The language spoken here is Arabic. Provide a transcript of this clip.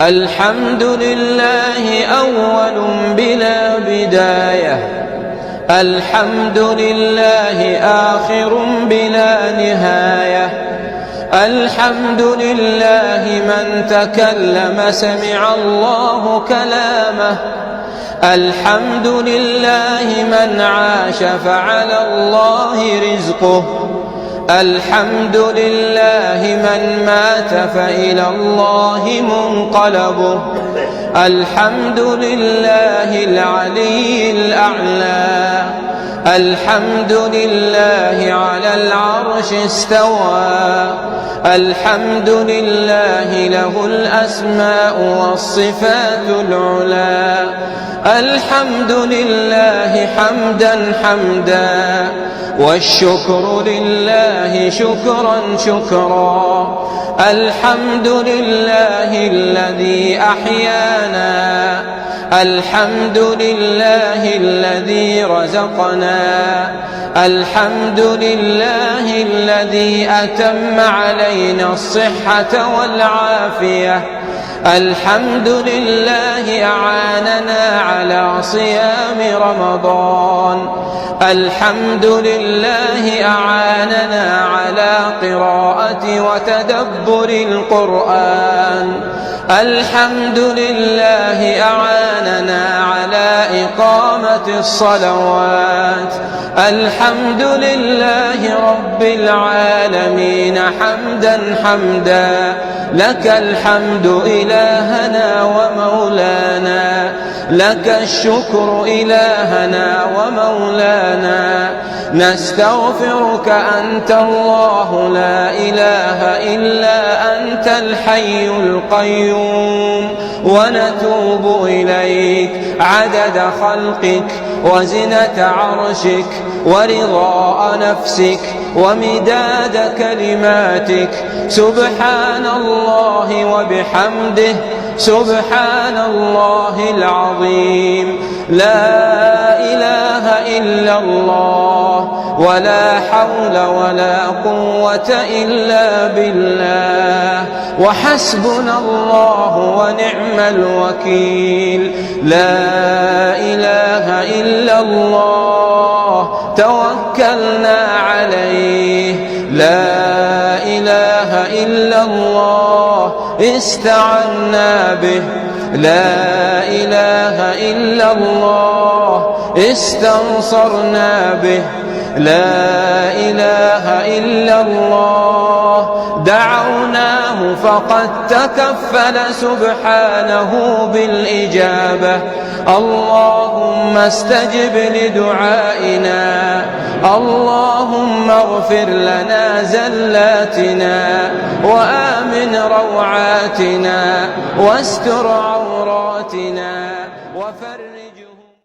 الحمد لله أول بلا بداية، الحمد لله آخر بلا نهاية، الحمد لله من تكلم سمع الله كلامه، الحمد لله من عاش فعلى الله رزقه، الحمد لله من مات فإلى الله منقلبه، الحمد لله العلي الأعلى، الحمد لله على العرش استوى، الحمد لله له الأسماء والصفات العلى، الحمد لله حمدا حمدا، والشكر لله شكرا شكرا، الحمد لله الذي أحيانا، الحمد لله الذي رزقنا، الحمد لله الذي أتم علينا الصحة والعافية، الحمد لله أعاننا على صيام رمضان، الحمد لله أعاننا على قراءة وتدبر القرآن، الحمد لله أعاننا على إقامة الصلوات، الحمد لله رب العالمين حمدا حمدا، لك الحمد إلهنا ومولانا، لك الشكر إلهنا ومولانا، نستغفرك أنت الله لا إله إلا أنت الحي القيوم، ونتوب إليك عدد خلقك وزنة عرشك ورضاء نفسك ومداد كلماتك، سبحان الله وبحمده، سبحان الله العظيم، لا إله إلا الله، ولا حول ولا قوة إلا بالله، وحسبنا الله ونعم الوكيل، لا إله إلا الله توكلنا عليه، لا إله إلا الله استعنا به، لا إله إلا الله استنصرنا به، لا إله إلا الله دعوناه فقد تكفل سبحانه بالإجابة، اللهم استجب لدعائنا، اللهم اغفر لنا زلاتنا وآمن روعاتنا واستر عوراتنا وفرج